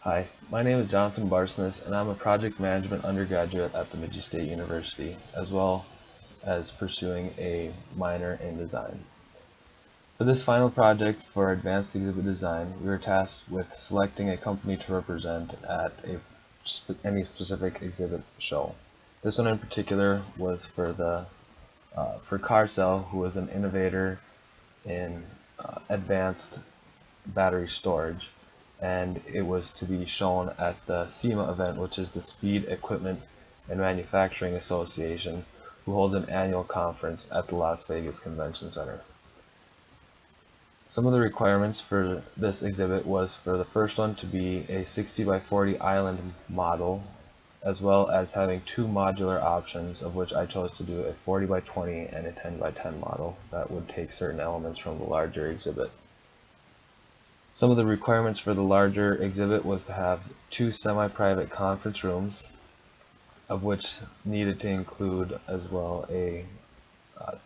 Hi, my name is Jonathan Barsness, and I'm a project management undergraduate at the Bemidji State University, as well as pursuing a minor in design. For this final project for advanced exhibit design, we were tasked with selecting a company to represent at any specific exhibit show. This one in particular was for Carcel, who was an innovator in advanced battery storage, and it was to be shown at the SEMA event, which is the Speed Equipment and Manufacturing Association, who holds an annual conference at the Las Vegas Convention Center. Some of the requirements for this exhibit was for the first one to be a 60 by 40 island model, as well as having two modular options, of which I chose to do a 40 by 20 and a 10 by 10 model that would take certain elements from the larger exhibit. Some of the requirements for the larger exhibit was to have two semi-private conference rooms, of which needed to include as well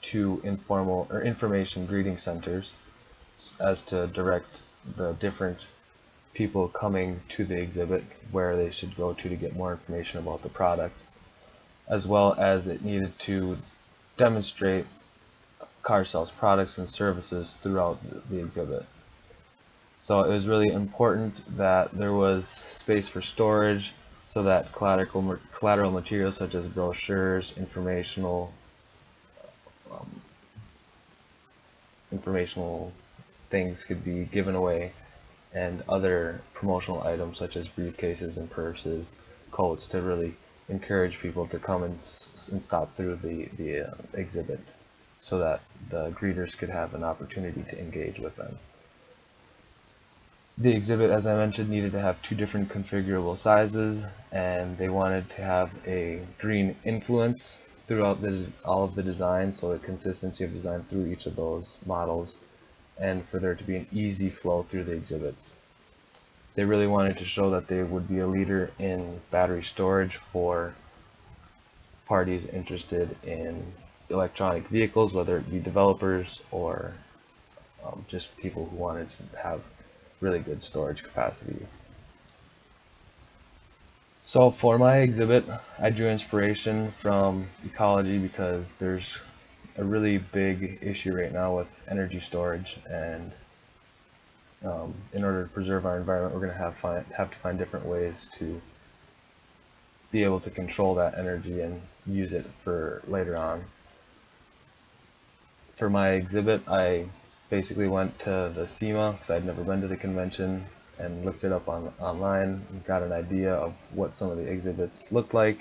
two informal or information greeting centers as to direct the different people coming to the exhibit where they should go to get more information about the product, as well as it needed to demonstrate Carcel's products and services throughout the exhibit. So it was really important that there was space for storage so that collateral materials such as brochures, um, informational things could be given away, and other promotional items such as briefcases and purses, coats, to really encourage people to come and stop through the exhibit so that the greeters could have an opportunity to engage with them. The exhibit, as I mentioned, needed to have two different configurable sizes, and they wanted to have a green influence throughout all of the design, so a consistency of design through each of those models, and for there to be an easy flow through the exhibits. They really wanted to show that they would be a leader in battery storage for parties interested in electronic vehicles, whether it be developers or just people who wanted to have really good storage capacity. So for my exhibit, I drew inspiration from ecology because there's a really big issue right now with energy storage, and in order to preserve our environment, we're going to have to find different ways to be able to control that energy and use it for later on. For my exhibit, I basically went to the SEMA because I'd never been to the convention, and looked it up online and got an idea of what some of the exhibits looked like,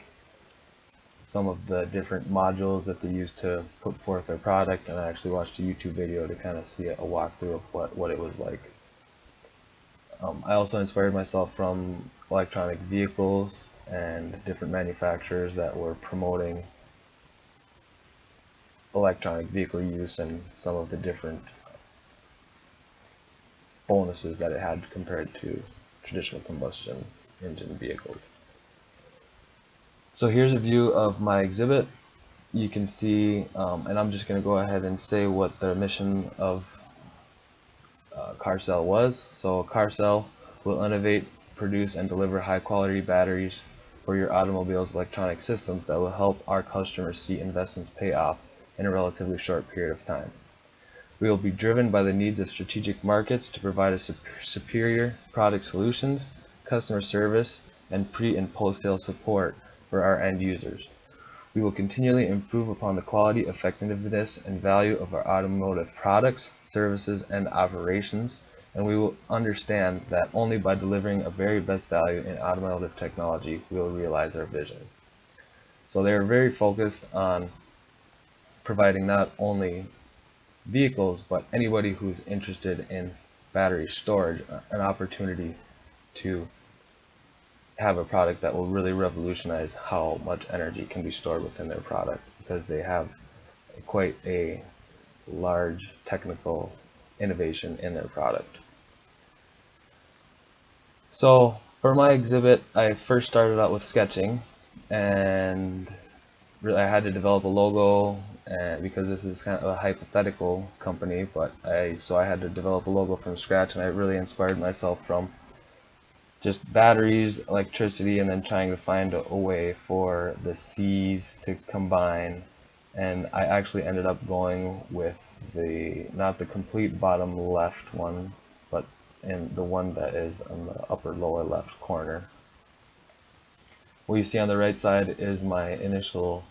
some of the different modules that they used to put forth their product, and I actually watched a YouTube video to kind of see a walkthrough of what it was like. I also inspired myself from electronic vehicles and different manufacturers that were promoting electronic vehicle use and some of the different bonuses that it had compared to traditional combustion engine vehicles. So here's a view of my exhibit. You can see, and I'm just going to go ahead and say what the mission of Carcel was. So Carcel will innovate, produce, and deliver high-quality batteries for your automobile's electronic systems that will help our customers see investments pay off in a relatively short period of time. We will be driven by the needs of strategic markets to provide a superior product solutions, customer service, and pre- and post-sale support for our end users. We will continually improve upon the quality, effectiveness, and value of our automotive products, services, and operations, and we will understand that only by delivering a very best value in automotive technology we will realize our vision. So they are very focused on providing not only vehicles, but anybody who's interested in battery storage, an opportunity to have a product that will really revolutionize how much energy can be stored within their product, because they have quite a large technical innovation in their product. So for my exhibit, I first started out with sketching, and really I had to develop a logo, and because this is kind of a hypothetical company, but I had to develop a logo from scratch, and I really inspired myself from just batteries, electricity, and then trying to find a way for the C's to combine. And I actually ended up going with not the complete bottom left one, but in the one that is on the upper lower left corner. What you see on the right side is my initial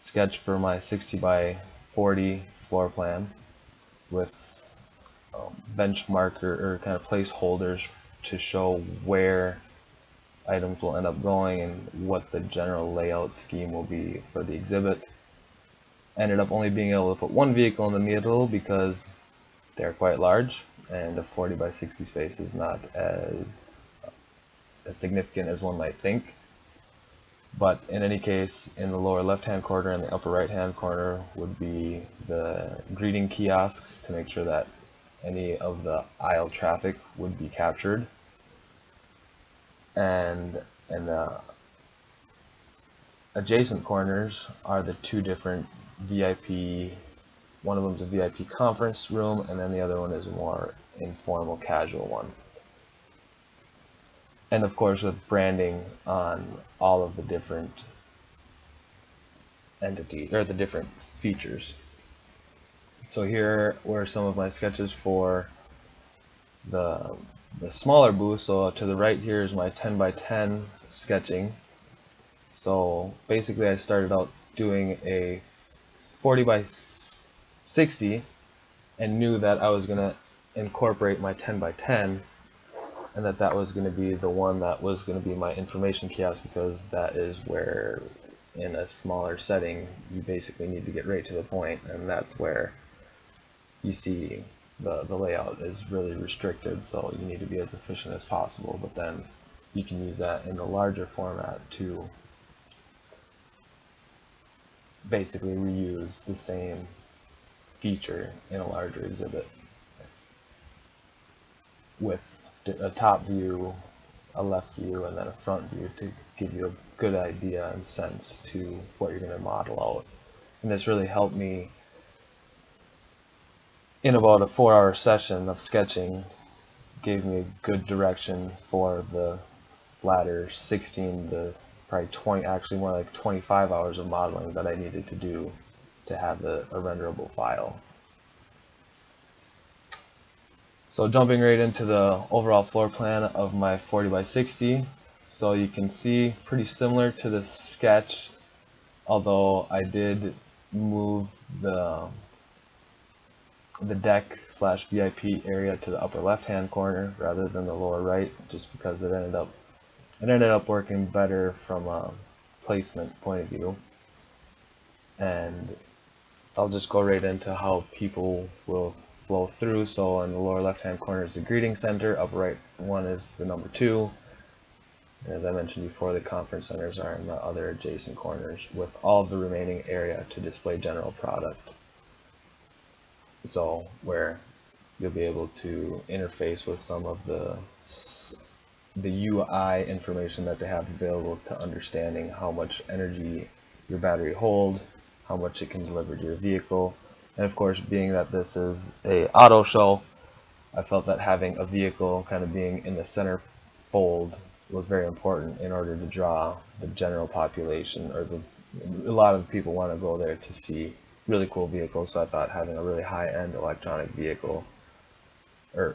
sketch for my 60 by 40 floor plan with bench marker or kind of placeholders to show where items will end up going and what the general layout scheme will be for the exhibit. Ended up only being able to put one vehicle in the middle because they're quite large, and a 40 by 60 space is not as significant as one might think. But in any case, in the lower left-hand corner and the upper right-hand corner would be the greeting kiosks to make sure that any of the aisle traffic would be captured. And in the adjacent corners are the two different VIP. One of them is a VIP conference room, and then the other one is a more informal, casual one. And of course, with branding on all of the different entities or the different features. So here were some of my sketches for the smaller booth. So to the right here is my 10 by 10 sketching. So basically I started out doing a 40 by 60 and knew that I was going to incorporate my 10 by 10 and that was going to be the one that was going to be my information kiosk, because that is where in a smaller setting you basically need to get right to the point, and that's where you see the layout is really restricted, so you need to be as efficient as possible, but then you can use that in the larger format to basically reuse the same feature in a larger exhibit with a top view, a left view, and then a front view to give you a good idea and sense to what you're going to model out. And this really helped me in about a 4-hour session of sketching, gave me a good direction for the latter 16 to probably 20, actually more like 25 hours of modeling that I needed to do to have a renderable file. So jumping right into the overall floor plan of my 40 by 60, so you can see pretty similar to the sketch, although I did move the deck slash VIP area to the upper left hand corner rather than the lower right, just because it ended up working better from a placement point of view. And I'll just go right into how people will flow through. So in the lower left hand corner is the greeting center, upper right one is the number 2. And as I mentioned before, the conference centers are in the other adjacent corners, with all of the remaining area to display general product. So where you'll be able to interface with some of the UI information that they have available to understanding how much energy your battery holds, how much it can deliver to your vehicle. And of course, being that this is a auto show, I felt that having a vehicle kind of being in the center fold was very important in order to draw the general population, or a lot of people want to go there to see really cool vehicles. So I thought having a really high-end electronic vehicle, or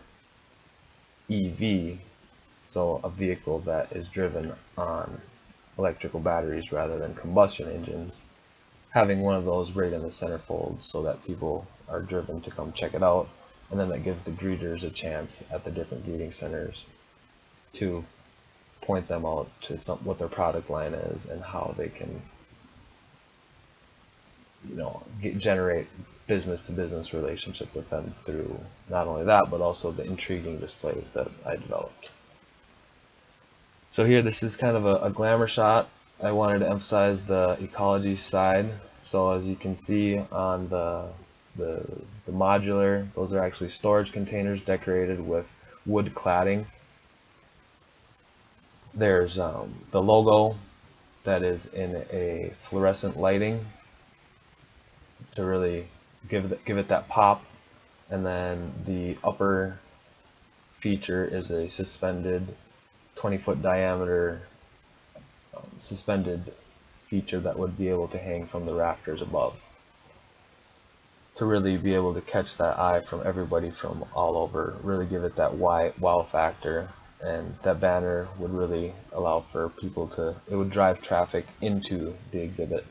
EV, so a vehicle that is driven on electrical batteries rather than combustion engines, having one of those right in the centerfold so that people are driven to come check it out, and then that gives the greeters a chance at the different greeting centers to point them out to what their product line is and how they can, generate business-to-business relationship with them through not only that, but also the intriguing displays that I developed. So here, this is kind of a glamour shot. I wanted to emphasize the ecology side. So as you can see on the modular, those are actually storage containers decorated with wood cladding. There's the logo that is in a fluorescent lighting to really give it that pop, and then the upper feature is a suspended 20-foot diameter suspended feature that would be able to hang from the rafters above, to really be able to catch that eye from everybody from all over, really give it that wow factor. And that banner would really allow for people to, it would drive traffic into the exhibit.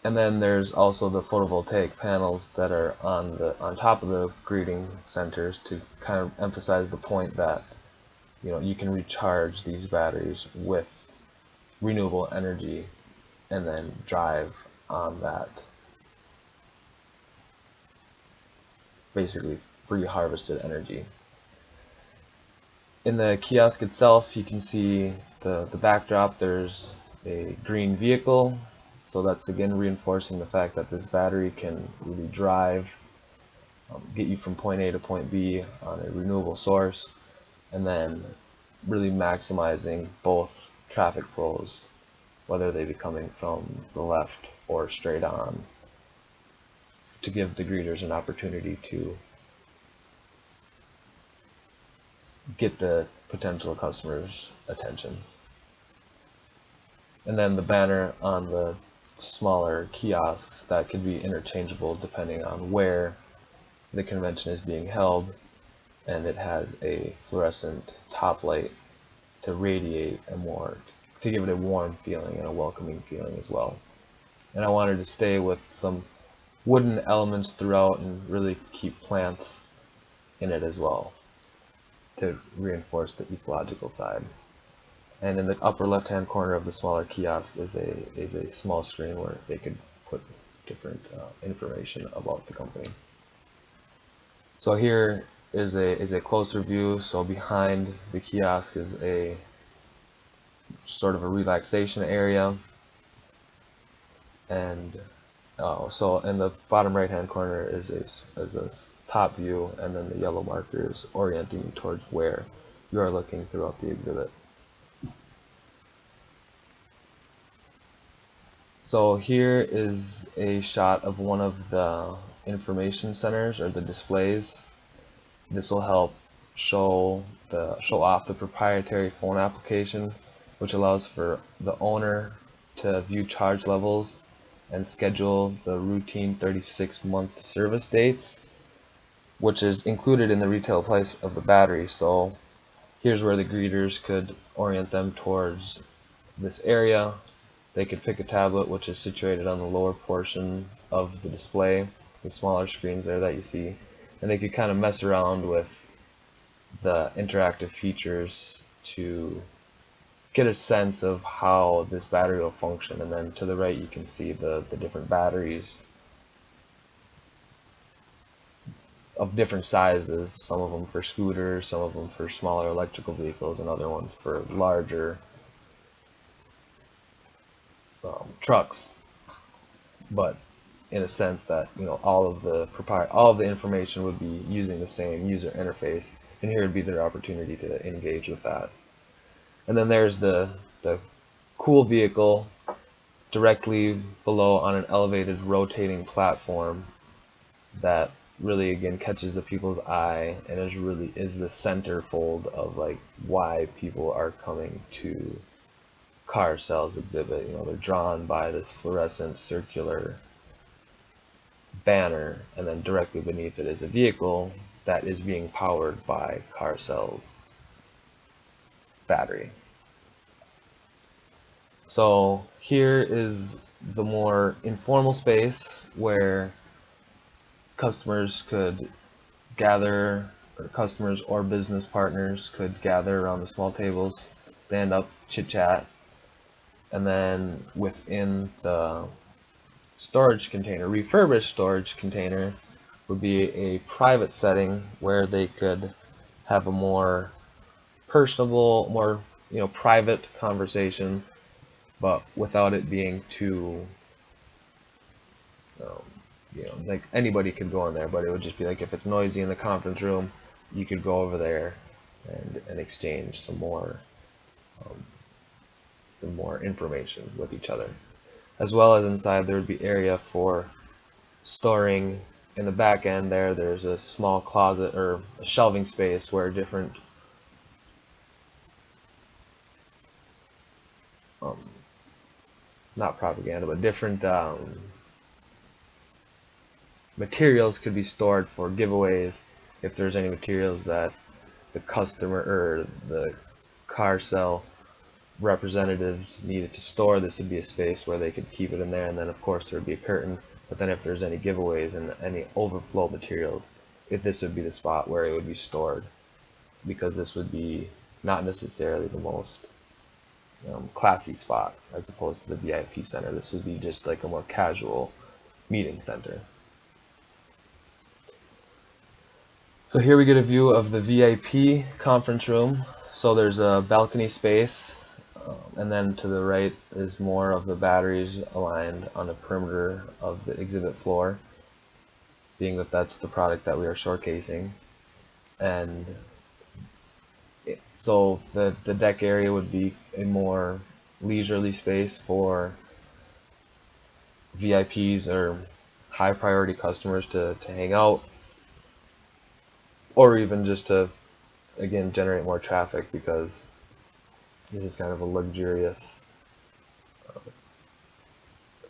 And then there's also the photovoltaic panels that are on top of the greeting centers to kind of emphasize the point that, you know, you can recharge these batteries with renewable energy and then drive on that basically free harvested energy. In the kiosk itself, you can see the backdrop. There's a green vehicle, so that's again reinforcing the fact that this battery can really drive, get you from point A to point B on a renewable source, and then really maximizing both traffic flows, whether they be coming from the left or straight on, to give the greeters an opportunity to get the potential customers' attention. And then the banner on the smaller kiosks, that could be interchangeable depending on where the convention is being held, and it has a fluorescent top light to radiate to give it a warm feeling and a welcoming feeling as well. And I wanted to stay with some wooden elements throughout and really keep plants in it as well, to reinforce the ecological side. And in the upper left hand corner of the smaller kiosk is a small screen where they could put different information about the company. So here is a closer view. So behind the kiosk is a sort of a relaxation area, and so in the bottom right hand corner is a top view, and then the yellow marker is orienting you towards where you are looking throughout the exhibit. So here is a shot of one of the information centers, or the displays. This will help show off the proprietary phone application, which allows for the owner to view charge levels and schedule the routine 36-month service dates, which is included in the retail price of the battery. So here's where the greeters could orient them towards this area. They could pick a tablet, which is situated on the lower portion of the display, the smaller screens there that you see, and they could kind of mess around with the interactive features to get a sense of how this battery will function. And then to the right you can see the different batteries of different sizes, some of them for scooters, some of them for smaller electrical vehicles, and other ones for larger trucks. But in a sense that, you know, all of the information would be using the same user interface, and here would be their opportunity to engage with that. And then there's the cool vehicle directly below on an elevated rotating platform that really again catches the people's eye and is the centerfold of like why people are coming to Car Cell's exhibit. You know, they're drawn by this fluorescent circular banner, and then directly beneath it is a vehicle that is being powered by Car Cell's battery. So here is the more informal space where customers could gather, or customers or business partners could gather around the small tables, stand up, chit chat. And then within the storage container, refurbished storage container, would be a private setting where they could have a more personable, more, you know, private conversation, but without it being too, you know, like anybody could go in there, but it would just be like if it's noisy in the conference room, you could go over there and exchange some more information with each other. As well as inside there would be area for storing in the back end there's a small closet or a shelving space where different um, not propaganda, but different materials could be stored for giveaways. If there's any materials that the customer or the car cell representatives needed to store, this would be a space where they could keep it in there, and then of course there would be a curtain. But then if there's any giveaways and any overflow materials, this would be the spot where it would be stored, because this would be not necessarily the most classy spot as opposed to the VIP center. This would be just like a more casual meeting center. So here we get a view of the VIP conference room. So there's a balcony space, and then to the right is more of the batteries aligned on the perimeter of the exhibit floor, being that that's the product that we are showcasing. And so the deck area would be a more leisurely space for VIPs or high priority customers to hang out, or even just to, again, generate more traffic, because this is kind of a luxurious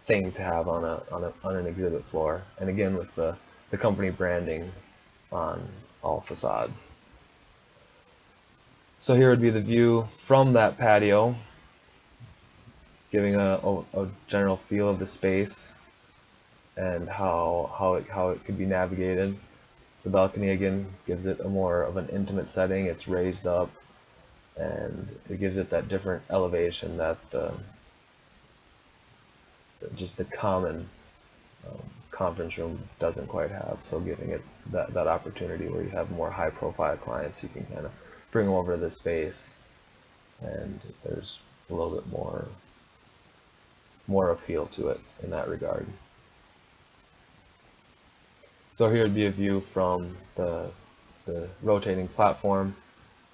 thing to have on an exhibit floor, and again with the company branding on all facades. So here would be the view from that patio, giving a general feel of the space and how it could be navigated. The balcony again gives it a more of an intimate setting. It's raised up, and it gives it that different elevation that just the common conference room doesn't quite have. So giving it that opportunity where you have more high profile clients, you can kind of bring them over to this space, and there's a little bit more appeal to it in that regard. So here would be a view from the rotating platform,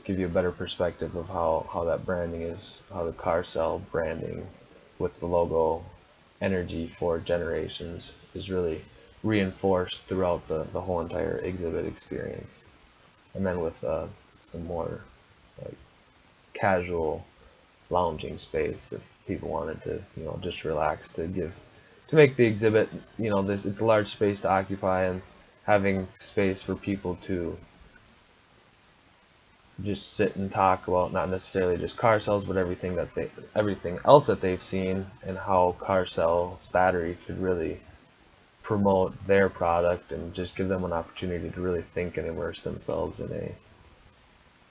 give you a better perspective of how that branding is, how the car cell branding with the logo energy for generations is really reinforced throughout the whole entire exhibit experience. And then with some more like casual lounging space, if people wanted to, just relax, to make the exhibit, it's a large space to occupy, and having space for people to just sit and talk about not necessarily just car cells, but everything else that they've seen, and how car cells battery could really promote their product and just give them an opportunity to really think and immerse themselves in a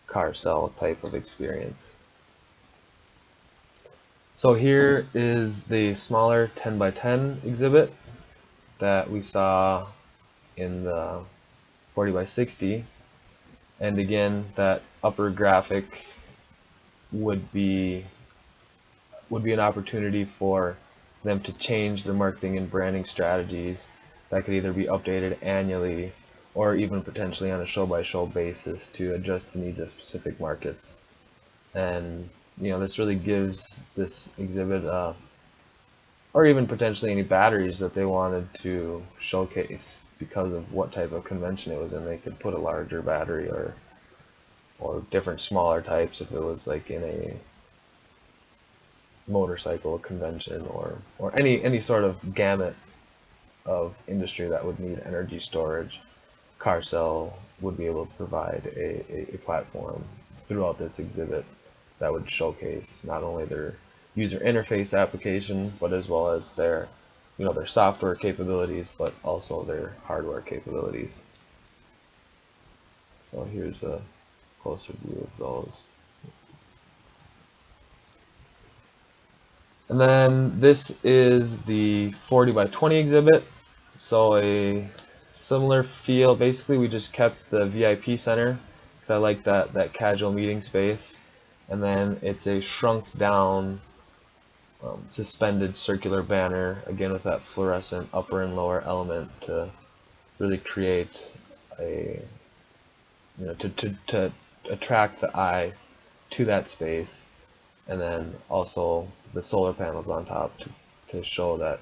car cell type of experience. So here is the smaller 10 by 10 exhibit that we saw in the 40 by 60, and again that upper graphic would be an opportunity for them to change their marketing and branding strategies that could either be updated annually or even potentially on a show-by-show basis to adjust the needs of specific markets. And this really gives this exhibit or even potentially any batteries that they wanted to showcase, because of what type of convention it was in. They could put a larger battery or different smaller types if it was like in a motorcycle convention or any sort of gamut of industry that would need energy storage. Car cell would be able to provide a platform throughout this exhibit that would showcase not only their user interface application, but as well as their software capabilities, but also their hardware capabilities. So here's a closer view of those. And then this is the 40 by 20 exhibit. So a similar feel. Basically, we just kept the VIP center because I like that casual meeting space. And then it's a shrunk down suspended circular banner, again with that fluorescent upper and lower element to really create a to attract the eye to that space, and then also the solar panels on top to show that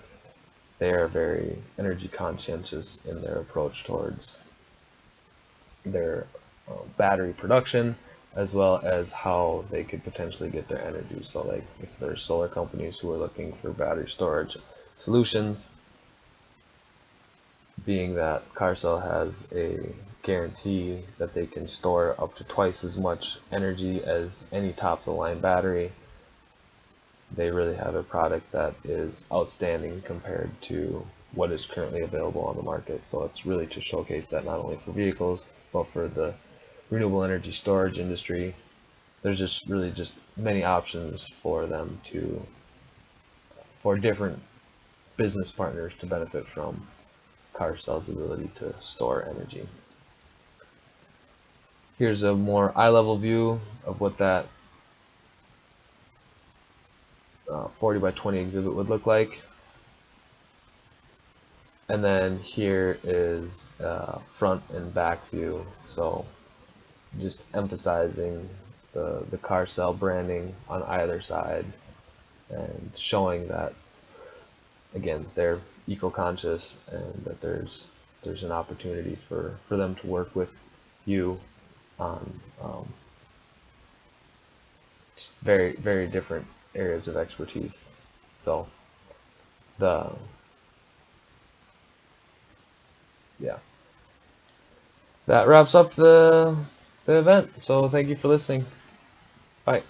they are very energy conscientious in their approach towards their battery production, as well as how they could potentially get their energy. So like if there's solar companies who are looking for battery storage solutions, being that CarCell has a guarantee that they can store up to twice as much energy as any top-of-the-line battery, they really have a product that is outstanding compared to what is currently available on the market. So it's really to showcase that not only for vehicles, but for the renewable energy storage industry. There's just really just many options for them to, for different business partners to benefit from CarCell's ability to store energy. Here's a more eye-level view of what that 40 by 20 exhibit would look like. And then here is front and back view. So just emphasizing the CarCell branding on either side and showing that, again, they're eco-conscious and that there's an opportunity for them to work with you on very, very different areas of expertise. So yeah, that wraps up the event. So thank you for listening. Bye.